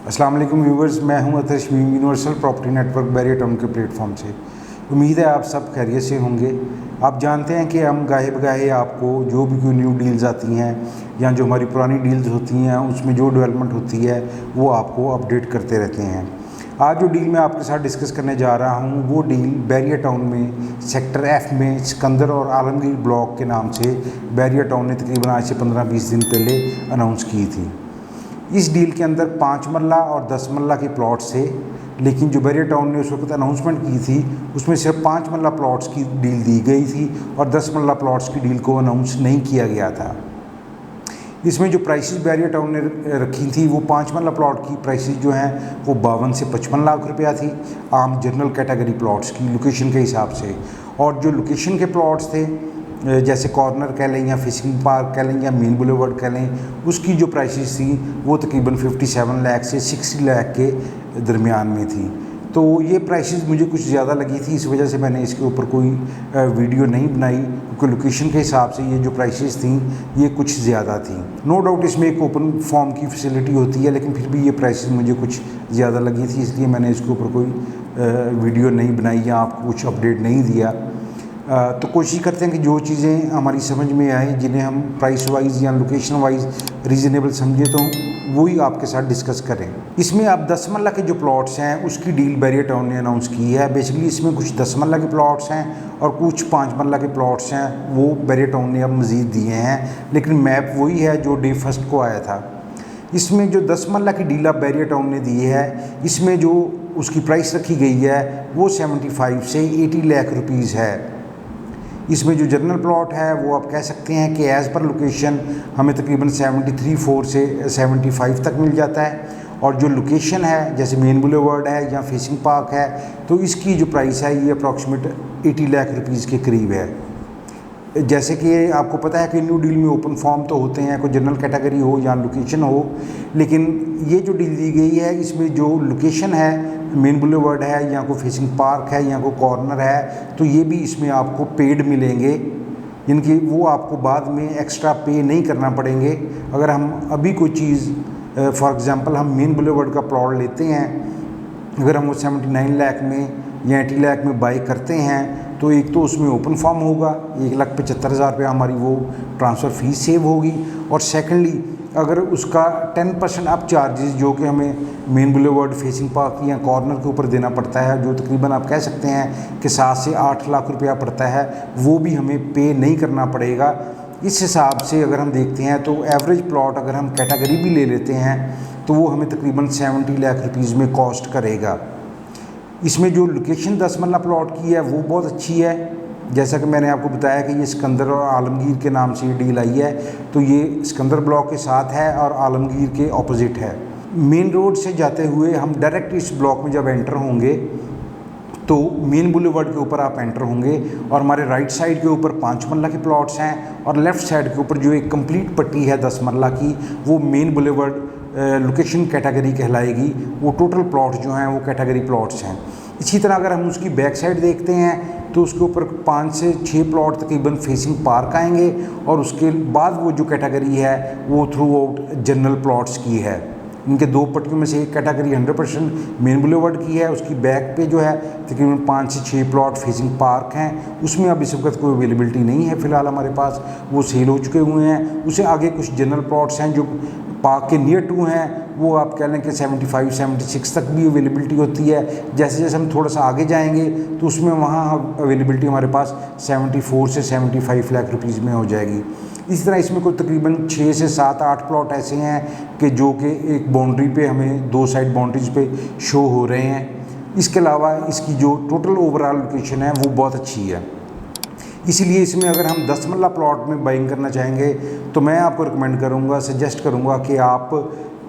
अस्सलाम वालेकुम व्यूवर्स, मैं हूं Atar Shamim universal property network Bahria Town के प्लेटफॉर्म से। उम्मीद है आप सब खैरियत से होंगे। आप जानते हैं कि हम गाहे बगाहे आपको जो भी कोई न्यू डील्स आती हैं या जो हमारी पुरानी डील्स होती हैं उसमें जो डेवलपमेंट होती है वो आपको अपडेट करते रहते हैं। आज जो डील मैं आपके साथ डिस्कस करने जा रहा हूं वो डील बैरियर टाउन में सेक्टर एफ में सिकंदर और आलमगीर ब्लॉक के नाम से बैरियर टाउन ने तकरीबन आज से 15-20 दिन पहले अनाउंस की थी। इस डील के अंदर 5 मरला और 10 मरला के प्लॉट्स थे, लेकिन जो बैरियर टाउन ने उस वक्त अनाउंसमेंट की थी उसमें सिर्फ 5 मरला प्लॉट्स की डील दी गई थी और 10 मरला प्लॉट्स की डील को अनाउंस नहीं किया गया था। इसमें जो प्राइसेस बैरियर टाउन ने रखी थी वो 5 मरला प्लॉट की प्राइसेस जो हैं वो 52 से 55 लाख रुपया थी आम जनरल कैटेगरी प्लॉट्स की लोकेशन के हिसाब से। और जो लोकेशन के प्लॉट्स थे जैसे कॉर्नर कह लें या फिशिंग पार्क कह लें या मेन बुलेवर्ड कह लें, उसकी जो प्राइसेस थी वो तकरीबन 57 लाख से 60 लाख के दरमियान में थी। तो ये प्राइसेस मुझे कुछ ज़्यादा लगी थी, इस वजह से मैंने इसके ऊपर कोई वीडियो नहीं बनाई, क्योंकि लोकेशन के हिसाब से ये जो प्राइसेस थी ये कुछ ज़्यादा थी। नो डाउट इसमें एक ओपन फॉर्म की फैसिलिटी होती है, लेकिन फिर भी ये प्राइसेस मुझे कुछ ज़्यादा लगी थी, इसलिए मैंने इसके ऊपर कोई वीडियो नहीं बनाई या आपको कुछ अपडेट नहीं दिया। तो कोशिश करते हैं कि जो चीज़ें हमारी समझ में आए, जिन्हें हम प्राइस वाइज या लोकेशन वाइज रीज़नेबल समझे, तो वही आपके साथ डिस्कस करें। इसमें आप 10 मरला के जो प्लॉट्स हैं उसकी डील बैरियर टाउन ने अनाउंस की है। बेसिकली इसमें कुछ 10 मरला के प्लॉट्स हैं और कुछ 5 मरला के प्लॉट्स हैं, वो बैरियर टाउन ने अब मज़ीद दिए हैं, लेकिन मैप वही है जो डे फर्स्ट को आया था। इसमें जो 10 मरला की डील आप बैरियर टाउन ने दी है, इसमें जो उसकी प्राइस रखी गई है वो 75 से 80 लाख रुपीज़ है। इसमें जो जनरल प्लॉट है वो आप कह सकते हैं कि एज़ पर लोकेशन हमें तकरीबन 73.4 से 75 तक मिल जाता है। और जो लोकेशन है जैसे मेन बुलेवर्ड है या फिशिंग पार्क है, तो इसकी जो प्राइस है ये अप्रॉक्सीमेट 80 लाख रुपीज़ के करीब है। जैसे कि आपको पता है कि न्यू डील में ओपन फॉर्म तो होते हैं, कोई जनरल कैटेगरी हो या लोकेशन हो, लेकिन ये जो डील दी गई है इसमें जो लोकेशन है मेन बुलेवर्ड है या कोई फिशिंग पार्क है या कोई कॉर्नर है, तो ये भी इसमें आपको पेड मिलेंगे, इनकी वो आपको बाद में एक्स्ट्रा पे नहीं करना पड़ेंगे। अगर हम अभी कोई चीज़ फॉर एग्ज़ाम्पल हम मेन बुलेवर्ड का प्लॉट लेते हैं, अगर हम वो 79 लाख में या 80 लाख में बाई करते हैं, तो एक तो उसमें ओपन फॉर्म होगा, 1,75,000 रुपये हमारी वो ट्रांसफ़र फीस सेव होगी, और सेकेंडली अगर उसका 10% अप चार्जेस जो कि हमें मेन बुलेवर्ड फेसिंग पार्क या कॉर्नर के ऊपर देना पड़ता है, जो तकरीबन आप कह सकते हैं कि 7 से 8 लाख रुपया पड़ता है, वो भी हमें पे नहीं करना पड़ेगा। इस हिसाब से अगर हम देखते हैं तो एवरेज प्लॉट अगर हम कैटेगरी भी ले लेते हैं तो वो हमें तकरीबन 70 लाख रुपीज़ में कॉस्ट करेगा। इसमें जो लोकेशन 10 मरला प्लॉट की है वो बहुत अच्छी है। जैसा कि मैंने आपको बताया कि ये सिकंदर और आलमगीर के नाम से ये डील आई है, तो ये सिकंदर ब्लॉक के साथ है और आलमगीर के ऑपोजिट है। मेन रोड से जाते हुए हम डायरेक्ट इस ब्लॉक में जब एंटर होंगे तो मेन बुलेवर्ड के ऊपर आप एंटर होंगे और हमारे राइट साइड के ऊपर 5 मरला के प्लॉट्स हैं और लेफ़्ट साइड के ऊपर जो एक कंप्लीट पट्टी है 10 मरला की, वो मेन बुलेवर्ड लोकेशन कैटेगरी कहलाएगी। वो टोटल प्लॉट जो हैं वो कैटेगरी प्लॉट्स हैं। इसी तरह अगर हम उसकी बैक साइड देखते हैं तो उसके ऊपर 5 से 6 प्लॉट तकरीबन फेसिंग पार्क आएंगे और उसके बाद वो जो कैटेगरी है वो थ्रू आउट जनरल प्लॉट्स की है। इनके 2 पट्टियों में से एक कैटेगरी 100% मेन बुलेवर्ड की है, उसकी बैक पे जो है तकरीबन 5 से 6 प्लॉट फेसिंग पार्क हैं। उसमें अब इस वक्त कोई अवेलेबिलिटी नहीं है फ़िलहाल हमारे पास, वो सेल हो चुके हुए हैं। उससे आगे कुछ जनरल प्लॉट्स हैं जो पार्क के नियर टू हैं, वो आप कह लें कि 75-76 तक भी अवेलेबिलिटी होती है। जैसे जैसे हम थोड़ा सा आगे जाएंगे तो उसमें वहाँ अवेलेबिलिटी हमारे पास 74 से 75 लाख रुपीज़ में हो जाएगी। इसी तरह इसमें कोई तकरीबन 6 से 7-8 प्लॉट ऐसे हैं कि जो कि एक बाउंड्री पे हमें 2 साइड बाउंड्रीज पे शो हो रहे हैं। इसके अलावा इसकी जो टोटल ओवरऑल लोकेशन है वो बहुत अच्छी है। इसीलिए इसमें अगर हम 10 मरला प्लॉट में बाइंग करना चाहेंगे तो मैं आपको रिकमेंड करूँगा, सजेस्ट करूँगा कि आप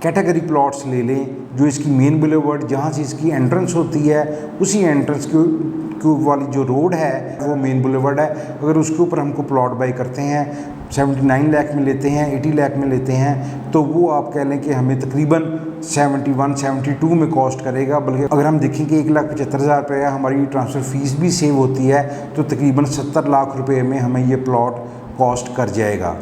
कैटेगरी प्लॉट्स ले लें जो इसकी मेन बुलेवर्ड जहाँ से इसकी एंट्रेंस होती है उसी एंट्रेंस के वाली जो रोड है वो मेन बुलेवर्ड है। अगर उसके ऊपर हमको प्लॉट बाई करते हैं 79 लाख में लेते हैं, 80 लाख में लेते हैं, तो वो आप कह लें कि हमें तकरीबन 71-72 में कॉस्ट करेगा। बल्कि अगर हम देखें कि 1,75,000 रुपये हमारी ट्रांसफ़र फ़ीस भी सेव होती है तो तकरीबन 70 लाख रुपये में हमें ये प्लॉट कॉस्ट कर जाएगा।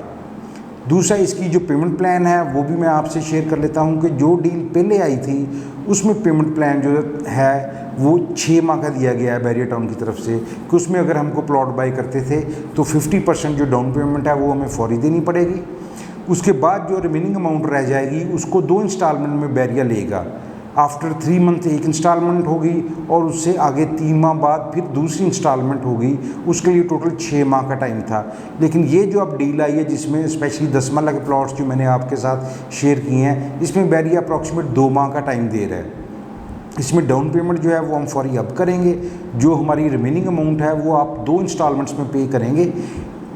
दूसरा इसकी जो पेमेंट प्लान है वो भी मैं आपसे शेयर कर लेता हूँ कि जो डील पहले आई थी उसमें पेमेंट प्लान जो है वो 6 माह का दिया गया है बैरियर टाउन की तरफ से, कि उसमें अगर हमको प्लॉट बाई करते थे तो 50% जो डाउन पेमेंट है वो हमें फौरी देनी पड़ेगी। उसके बाद जो रिमेनिंग अमाउंट रह जाएगी उसको 2 इंस्टॉलमेंट में बैरियर लेगा। आफ्टर 3 मंथ एक इंस्टॉलमेंट होगी और उससे आगे 3 माह बाद फिर दूसरी इंस्टॉलमेंट होगी। उसके लिए टोटल 6 माह का टाइम था। लेकिन ये जो अब डील आई है जिसमें स्पेशली 10 मरला के प्लॉट्स जो मैंने आपके साथ शेयर किए हैं, इसमें बैरियर अप्रॉक्सीमेट 2 माह का टाइम दे रहा है। इसमें डाउन पेमेंट जो है वो हम फौरी अब करेंगे। जो हमारी रिमेनिंग अमाउंट है वो आप 2 इंस्टॉलमेंट्स में पे करेंगे।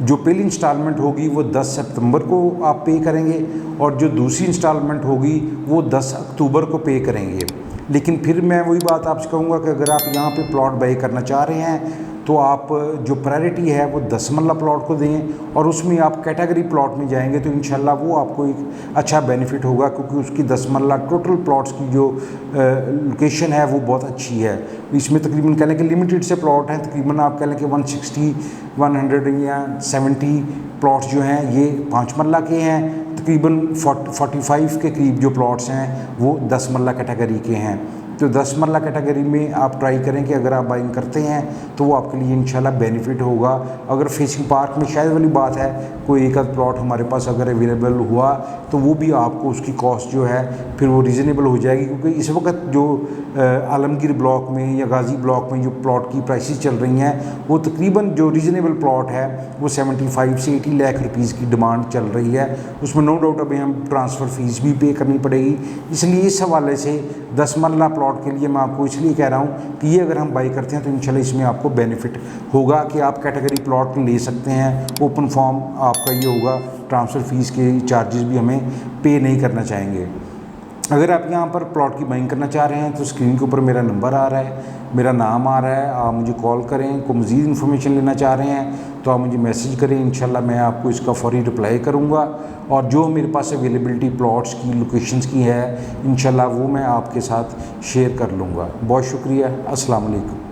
जो पहली इंस्टॉलमेंट होगी वो 10 सितंबर को आप पे करेंगे और जो दूसरी इंस्टॉलमेंट होगी वो 10 अक्टूबर को पे करेंगे। लेकिन फिर मैं वही बात आपसे कहूँगा कि अगर आप यहाँ पे प्लॉट बाई करना चाह रहे हैं तो आप जो प्रायोरिटी है वो 10 मरला प्लॉट को दें और उसमें आप कैटेगरी प्लॉट में जाएंगे तो इंशाल्लाह वो आपको एक अच्छा बेनिफिट होगा, क्योंकि उसकी 10 मरला टोटल प्लॉट्स की जो लोकेशन है वो बहुत अच्छी है। इसमें तकरीबन कह लें कि लिमिटेड से प्लॉट हैं, तकरीबन आप कह लें कि 160, 100 या 70 प्लॉट्स जो हैं ये 5 मरला के हैं। तकरीबन 45 के करीब जो प्लॉट्स हैं वो 10 मरला कैटेगरी के हैं। तो 10 मरला कैटेगरी में आप ट्राई करें कि अगर आप बाइंग करते हैं तो वो आपके लिए इंशाल्लाह बेनिफिट होगा। अगर फेसिंग पार्क में शायद वाली बात है कोई एक आध प्लॉट हमारे पास अगर अवेलेबल हुआ तो वो भी आपको उसकी कॉस्ट जो है फिर वो रीज़नेबल हो जाएगी, क्योंकि इस वक्त जो आलमगीर ब्लॉक में या गाज़ी ब्लॉक में जो प्लॉट की प्राइसेस चल रही हैं वो तकरीबन जो रीज़नेबल प्लॉट है वो 75 से 80 लाख रुपीज़ की डिमांड चल रही है। उसमें नो डाउट अभी हम ट्रांसफ़र फ़ीस भी पे करनी पड़ेगी। इसलिए इस हवाले से 10 मरला प्लॉट के लिए मैं आपको इसलिए कह रहा हूँ कि ये अगर हम बाई करते हैं तो इंशाल्लाह इसमें आपको बेनिफिट होगा कि आप कैटेगरी प्लॉट ले सकते हैं। ओपन फॉर्म आपका ये होगा, ट्रांसफ़र फ़ीस के चार्जेस भी हमें पे नहीं करना चाहेंगे। अगर आप यहाँ पर प्लॉट की बाइंग करना चाह रहे हैं तो स्क्रीन के ऊपर मेरा नंबर आ रहा है, मेरा नाम आ रहा है, आप मुझे कॉल करें। को मज़ीद इन्फॉर्मेशन लेना चाह रहे हैं तो आप मुझे मैसेज करें, इंशाल्लाह मैं आपको इसका फौरी रिप्लाई करूँगा। और जो मेरे पास अवेलेबिलिटी प्लॉट्स की लोकेशंस की है इंशाल्लाह वो मैं आपके साथ शेयर कर लूँगा। बहुत शुक्रिया। अस्सलाम वालेकुम।